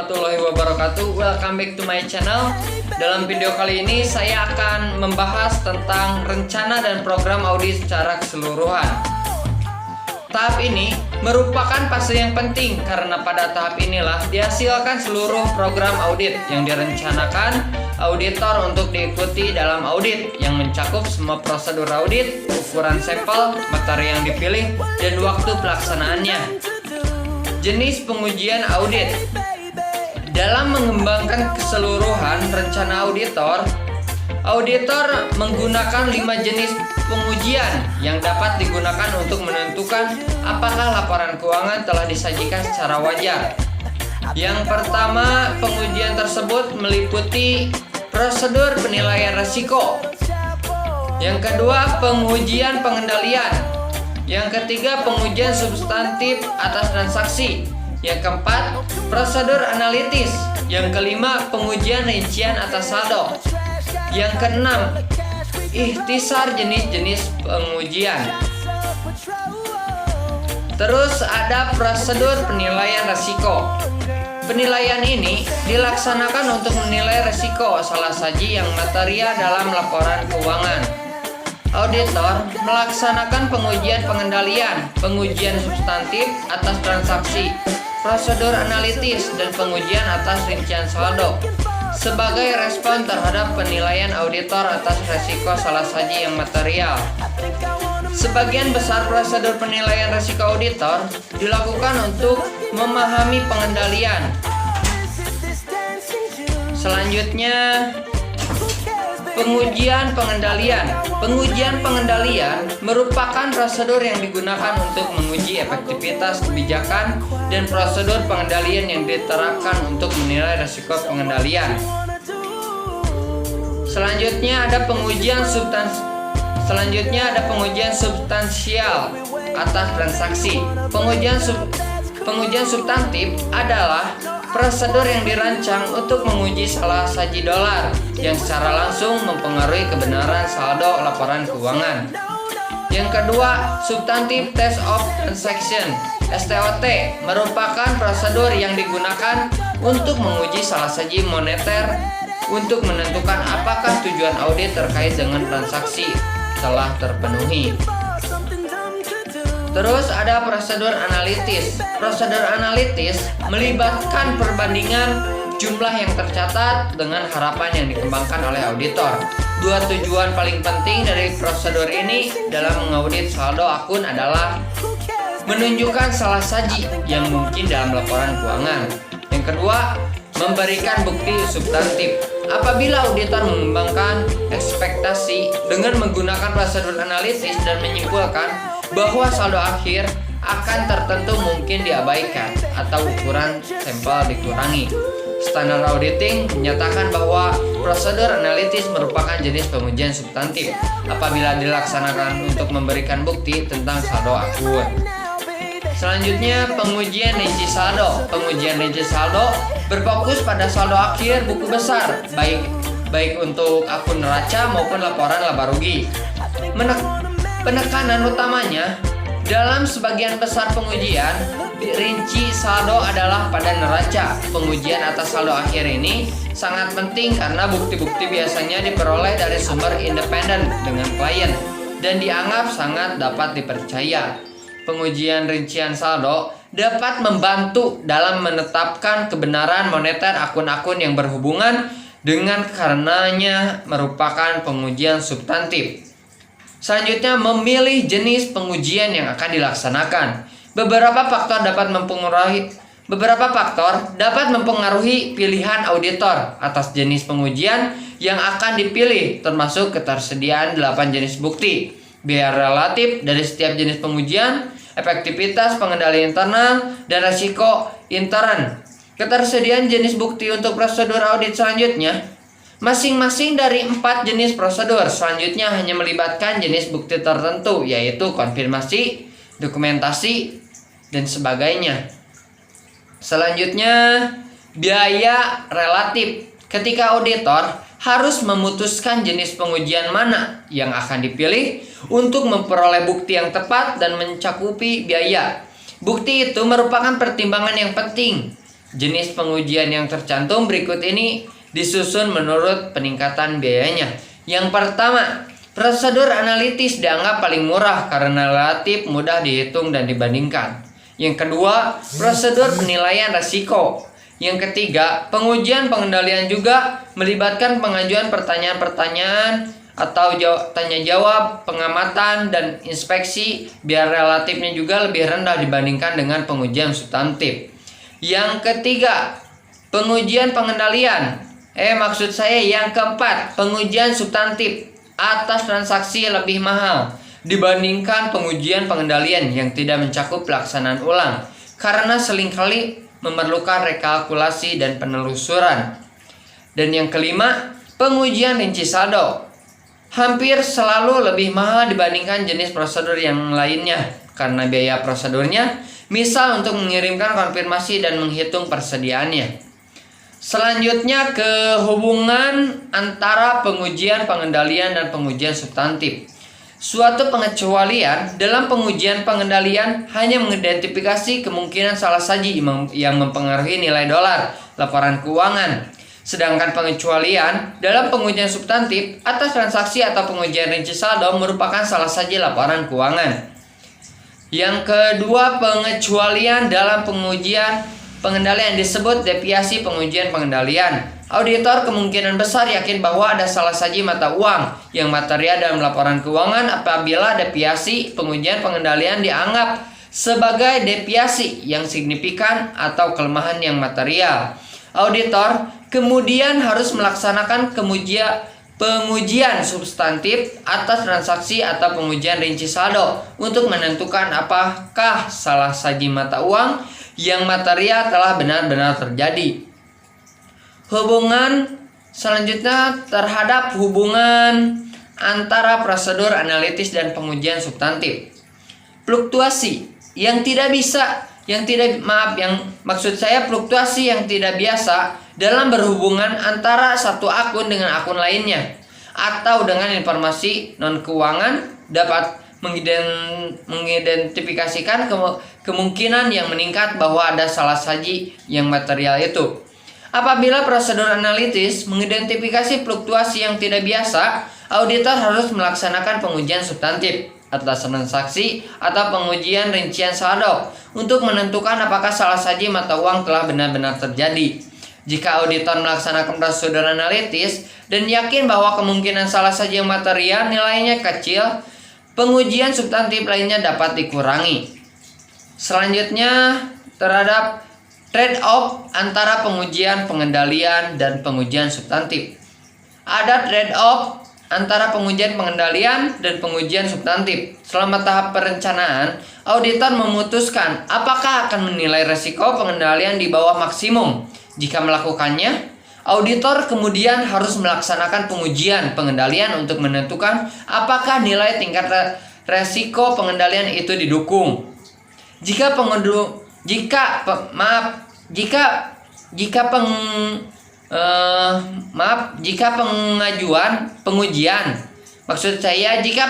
warahmatullahi wabarakatuh. Welcome back to my channel. Dalam video kali ini saya akan membahas tentang rencana dan program audit secara keseluruhan. Tahap ini merupakan fase yang penting karena pada tahap inilah dihasilkan seluruh program audit yang direncanakan auditor untuk diikuti dalam audit yang mencakup semua prosedur audit, ukuran sampel, materi yang dipilih, dan waktu pelaksanaannya. Jenis pengujian audit. Dalam mengembangkan keseluruhan rencana auditor menggunakan 5 jenis pengujian yang dapat digunakan untuk menentukan apakah laporan keuangan telah disajikan secara wajar. Yang pertama, pengujian tersebut meliputi prosedur penilaian risiko. Yang kedua, pengujian pengendalian. Yang ketiga, pengujian substantif atas transaksi. Yang keempat, prosedur analitis. Yang kelima, pengujian rincian atas saldo. Yang keenam, ikhtisar jenis-jenis pengujian. Terus ada prosedur penilaian risiko. Penilaian ini dilaksanakan untuk menilai risiko salah saji yang material dalam laporan keuangan. Auditor melaksanakan pengujian pengendalian, pengujian substantif atas transaksi, prosedur analitis, dan pengujian atas rincian saldo sebagai respon terhadap penilaian auditor atas risiko salah saji yang material. Sebagian besar prosedur penilaian risiko auditor dilakukan untuk memahami pengendalian. Selanjutnya, pengujian pengendalian. Pengujian pengendalian merupakan prosedur yang digunakan untuk menguji efektivitas kebijakan dan prosedur pengendalian yang diterapkan untuk menilai risiko pengendalian. Selanjutnya ada pengujian substansial atas transaksi. Pengujian substantif adalah prosedur yang dirancang untuk menguji salah saji dolar yang secara langsung mempengaruhi kebenaran saldo laporan keuangan. Yang kedua, substantive test of transaction (STOT) merupakan prosedur yang digunakan untuk menguji salah saji moneter untuk menentukan apakah tujuan audit terkait dengan transaksi telah terpenuhi. Terus ada prosedur analitis. Prosedur analitis melibatkan perbandingan jumlah yang tercatat dengan harapan yang dikembangkan oleh auditor. Dua tujuan paling penting dari prosedur ini dalam mengaudit saldo akun adalah menunjukkan salah saji yang mungkin dalam laporan keuangan. Yang kedua, memberikan bukti substantif. Apabila auditor mengembangkan ekspektasi dengan menggunakan prosedur analitis dan menyimpulkan bahwa saldo akhir akan tertentu mungkin diabaikan atau ukuran sampel dikurangi. Standar auditing menyatakan bahwa prosedur analitis merupakan jenis pengujian substantif apabila dilaksanakan untuk memberikan bukti tentang saldo akun. Selanjutnya, pengujian rinci saldo. Pengujian rinci saldo berfokus pada saldo akhir buku besar, baik untuk akun neraca maupun laporan laba rugi. Penekanan utamanya dalam sebagian besar pengujian rinci saldo adalah pada neraca. Pengujian atas saldo akhir ini sangat penting karena bukti-bukti biasanya diperoleh dari sumber independen dengan klien dan dianggap sangat dapat dipercaya. Pengujian rincian saldo dapat membantu dalam menetapkan kebenaran moneter akun-akun yang berhubungan dengan karenanya merupakan pengujian substantif. Selanjutnya, memilih jenis pengujian yang akan dilaksanakan. Beberapa faktor dapat mempengaruhi pilihan auditor atas jenis pengujian yang akan dipilih, termasuk ketersediaan 8 jenis bukti, biaya relatif dari setiap jenis pengujian, efektivitas pengendalian internal, dan risiko intern. Ketersediaan jenis bukti untuk prosedur audit selanjutnya. Masing-masing dari 4 jenis prosedur selanjutnya hanya melibatkan jenis bukti tertentu, yaitu konfirmasi, dokumentasi, dan sebagainya. Selanjutnya, biaya relatif. Ketika auditor harus memutuskan jenis pengujian mana yang akan dipilih untuk memperoleh bukti yang tepat dan mencakupi biaya. Bukti itu merupakan pertimbangan yang penting Jenis pengujian yang tercantum berikut ini disusun menurut peningkatan biayanya. Yang pertama, prosedur analitis dianggap paling murah karena relatif mudah dihitung dan dibandingkan. Yang kedua, prosedur penilaian risiko. Yang ketiga, pengujian pengendalian juga melibatkan pengajuan pertanyaan-pertanyaan atau tanya jawab, pengamatan, dan inspeksi biar relatifnya juga lebih rendah dibandingkan dengan pengujian substantif. Yang ketiga, pengujian pengendalian. Maksud saya yang keempat, pengujian substantif atas transaksi lebih mahal dibandingkan pengujian pengendalian yang tidak mencakup pelaksanaan ulang karena seringkali memerlukan rekalkulasi dan penelusuran. Dan yang kelima, pengujian rinci saldo hampir selalu lebih mahal dibandingkan jenis prosedur yang lainnya karena biaya prosedurnya, misal untuk mengirimkan konfirmasi dan menghitung persediaannya. Selanjutnya ke hubungan antara pengujian pengendalian dan pengujian substantif. Suatu pengecualian dalam pengujian pengendalian hanya mengidentifikasi kemungkinan salah saji yang mempengaruhi nilai dolar laporan keuangan. Sedangkan pengecualian dalam pengujian substantif atas transaksi atau pengujian rinci saldo merupakan salah saji laporan keuangan. Yang kedua, pengecualian dalam pengujian pengendalian disebut deviasi pengujian pengendalian. Auditor kemungkinan besar yakin bahwa ada salah saji mata uang yang material dalam laporan keuangan apabila deviasi pengujian pengendalian dianggap sebagai deviasi yang signifikan atau kelemahan yang material. Auditor kemudian harus melaksanakan pengujian substantif atas transaksi atau pengujian rinci saldo untuk menentukan apakah salah saji mata uang yang material telah benar-benar terjadi. Hubungan selanjutnya terhadap hubungan antara prosedur analitis dan pengujian substantif. Fluktuasi yang fluktuasi yang tidak biasa dalam berhubungan antara satu akun dengan akun lainnya atau dengan informasi non keuangan dapat mengidentifikasikan kemungkinan yang meningkat bahwa ada salah saji yang material itu. Apabila prosedur analitis mengidentifikasi fluktuasi yang tidak biasa, auditor harus melaksanakan pengujian substantif atas transaksi atau pengujian rincian saldo untuk menentukan apakah salah saji mata uang telah benar-benar terjadi. Jika auditor melaksanakan prosedur analitis dan yakin bahwa kemungkinan salah saji yang material nilainya kecil, pengujian substantif lainnya dapat dikurangi. Selanjutnya terhadap trade-off antara pengujian pengendalian dan pengujian substantif. Ada trade-off antara pengujian pengendalian dan pengujian substantif. Selama tahap perencanaan, auditor memutuskan apakah akan menilai resiko pengendalian di bawah maksimum. Jika melakukannya, auditor kemudian harus melaksanakan pengujian pengendalian untuk menentukan apakah nilai tingkat resiko pengendalian itu didukung. Jika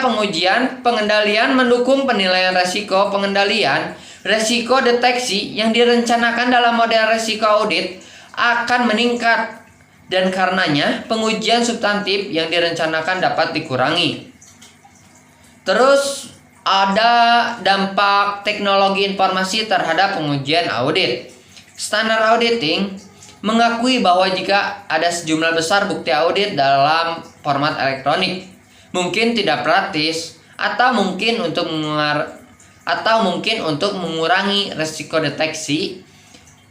pengujian pengendalian mendukung penilaian resiko pengendalian, resiko deteksi yang direncanakan dalam model resiko audit akan meningkat dan karenanya pengujian substantif yang direncanakan dapat dikurangi. Terus ada dampak teknologi informasi terhadap pengujian audit. Standar auditing mengakui bahwa jika ada sejumlah besar bukti audit dalam format elektronik, mungkin tidak praktis atau mungkin untuk mengurangi risiko deteksi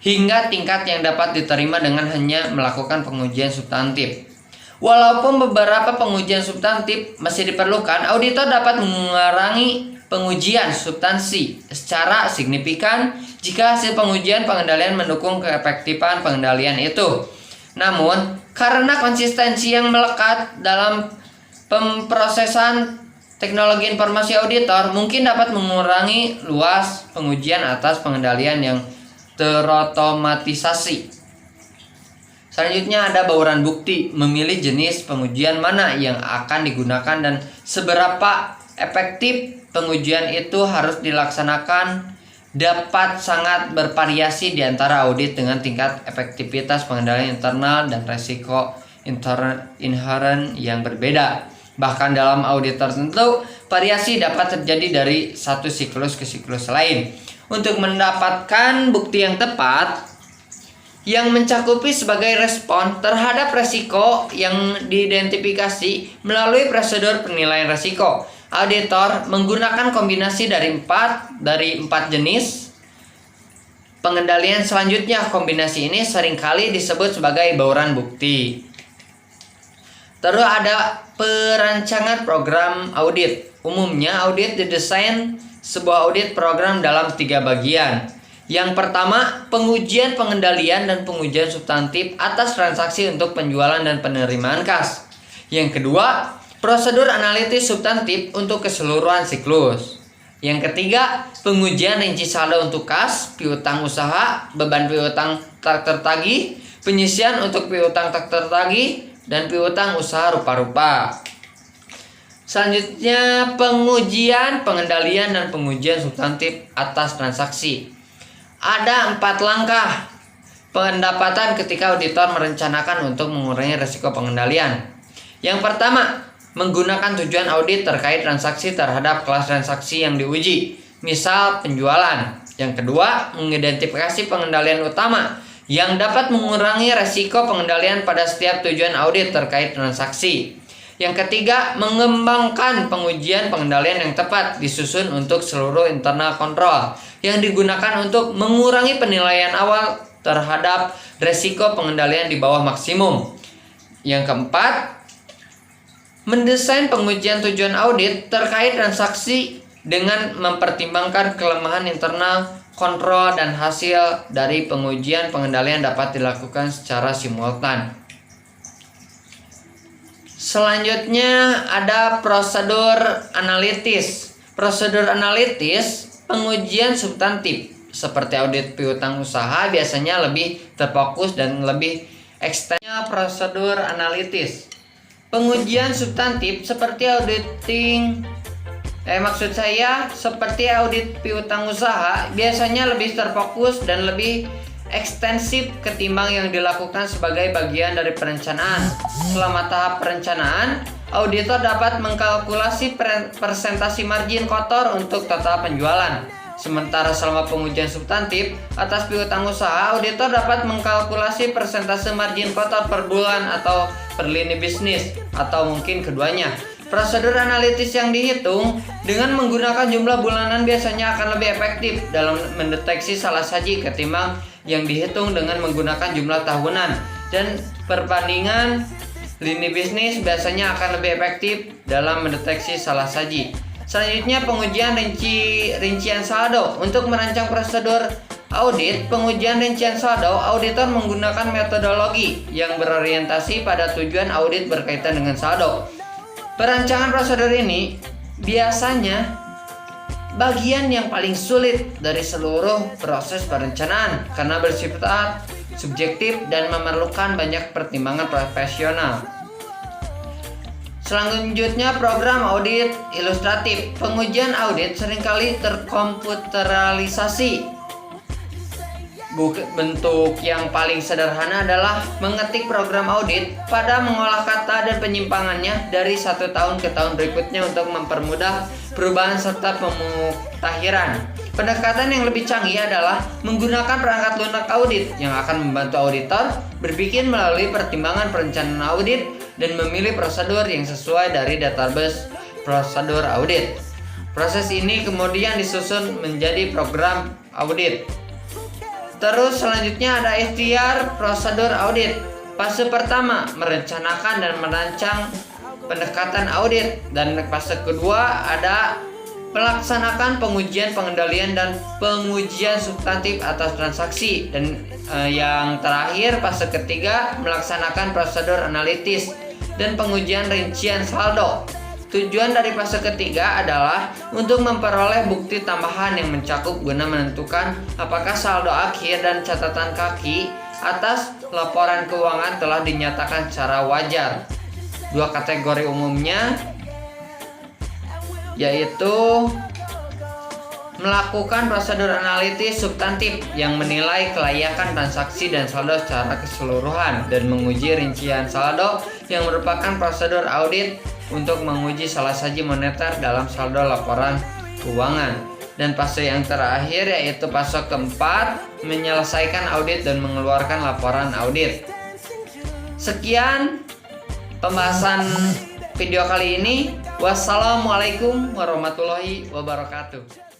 hingga tingkat yang dapat diterima dengan hanya melakukan pengujian substantif. Walaupun beberapa pengujian substantif masih diperlukan, auditor dapat mengurangi pengujian substansi secara signifikan jika hasil pengujian pengendalian mendukung keefektifan pengendalian itu. Namun, karena konsistensi yang melekat dalam pemrosesan teknologi informasi auditor mungkin dapat mengurangi luas pengujian atas pengendalian yang terotomatisasi. Selanjutnya ada bauran bukti, memilih jenis pengujian mana yang akan digunakan dan seberapa efektif pengujian itu harus dilaksanakan dapat sangat bervariasi di antara audit dengan tingkat efektivitas pengendalian internal dan resiko inherent yang berbeda. Bahkan dalam audit tertentu, variasi dapat terjadi dari satu siklus ke siklus lain. Untuk mendapatkan bukti yang tepat yang mencakupi sebagai respon terhadap resiko yang diidentifikasi melalui prosedur penilaian resiko, auditor menggunakan kombinasi dari empat jenis pengendalian. Selanjutnya, kombinasi ini seringkali disebut sebagai bauran bukti. Terus ada perancangan program audit. Umumnya audit didesain sebuah audit program dalam 3 bagian. Yang pertama, pengujian pengendalian dan pengujian substantif atas transaksi untuk penjualan dan penerimaan kas. Yang kedua, prosedur analitis substantif untuk keseluruhan siklus. Yang ketiga, pengujian rinci saldo untuk kas, piutang usaha, beban piutang tak tertagih, penyisian untuk piutang tak tertagih, dan piutang usaha rupa-rupa. Selanjutnya, pengujian pengendalian dan pengujian substantif atas transaksi. Ada 4 langkah pendapatan ketika auditor merencanakan untuk mengurangi risiko pengendalian. Yang pertama, menggunakan tujuan audit terkait transaksi terhadap kelas transaksi yang diuji, misal penjualan. Yang kedua, mengidentifikasi pengendalian utama yang dapat mengurangi risiko pengendalian pada setiap tujuan audit terkait transaksi. Yang ketiga, mengembangkan pengujian pengendalian yang tepat disusun untuk seluruh internal kontrol yang digunakan untuk mengurangi penilaian awal terhadap risiko pengendalian di bawah maksimum. Yang keempat, mendesain pengujian tujuan audit terkait transaksi dengan mempertimbangkan kelemahan internal kontrol dan hasil dari pengujian pengendalian dapat dilakukan secara simultan. Selanjutnya ada prosedur analitis. Prosedur analitis pengujian substantif seperti audit piutang usaha biasanya lebih terfokus dan lebih ekstensif. Prosedur analitis pengujian substantif seperti seperti audit piutang usaha biasanya lebih terfokus dan lebih ekstensif ketimbang yang dilakukan sebagai bagian dari perencanaan. Selama tahap perencanaan, auditor dapat mengkalkulasi persentase margin kotor untuk total penjualan. Sementara selama pengujian substantif atas piutang usaha, auditor dapat mengkalkulasi persentase margin kotor per bulan atau per lini bisnis, atau mungkin keduanya. Prosedur analitis yang dihitung dengan menggunakan jumlah bulanan biasanya akan lebih efektif dalam mendeteksi salah saji ketimbang yang dihitung dengan menggunakan jumlah tahunan, dan perbandingan lini bisnis biasanya akan lebih efektif dalam mendeteksi salah saji. Selanjutnya, pengujian rincian saldo. Untuk merancang prosedur audit pengujian rincian saldo, auditor menggunakan metodologi yang berorientasi pada tujuan audit berkaitan dengan saldo. Perancangan prosedur ini biasanya bagian yang paling sulit dari seluruh proses perencanaan karena bersifat subjektif dan memerlukan banyak pertimbangan profesional. Selanjutnya, program audit ilustratif. Pengujian audit seringkali terkomputeralisasi. Bentuk yang paling sederhana adalah mengetik program audit pada mengolah kata dan penyimpangannya dari 1 tahun ke tahun berikutnya untuk mempermudah perubahan serta pemuktahiran. Pendekatan yang lebih canggih adalah menggunakan perangkat lunak audit yang akan membantu auditor berpikir melalui pertimbangan perencanaan audit dan memilih prosedur yang sesuai dari database prosedur audit. Proses ini kemudian disusun menjadi program audit. Terus selanjutnya ada ikhtiar prosedur audit. Fase pertama, merencanakan dan merancang pendekatan audit, dan fase kedua ada melaksanakan pengujian pengendalian dan pengujian substantif atas transaksi, dan yang terakhir fase ketiga melaksanakan prosedur analitis dan pengujian rincian saldo. Tujuan dari fase ketiga adalah untuk memperoleh bukti tambahan yang mencakup guna menentukan apakah saldo akhir dan catatan kaki atas laporan keuangan telah dinyatakan secara wajar. 2 kategori umumnya yaitu melakukan prosedur analitis substantif yang menilai kelayakan transaksi dan saldo secara keseluruhan, dan menguji rincian saldo yang merupakan prosedur audit untuk menguji salah-saji moneter dalam saldo laporan keuangan. Dan fase yang terakhir yaitu fase keempat, menyelesaikan audit dan mengeluarkan laporan audit. Sekian pembahasan video kali ini. Wassalamualaikum warahmatullahi wabarakatuh.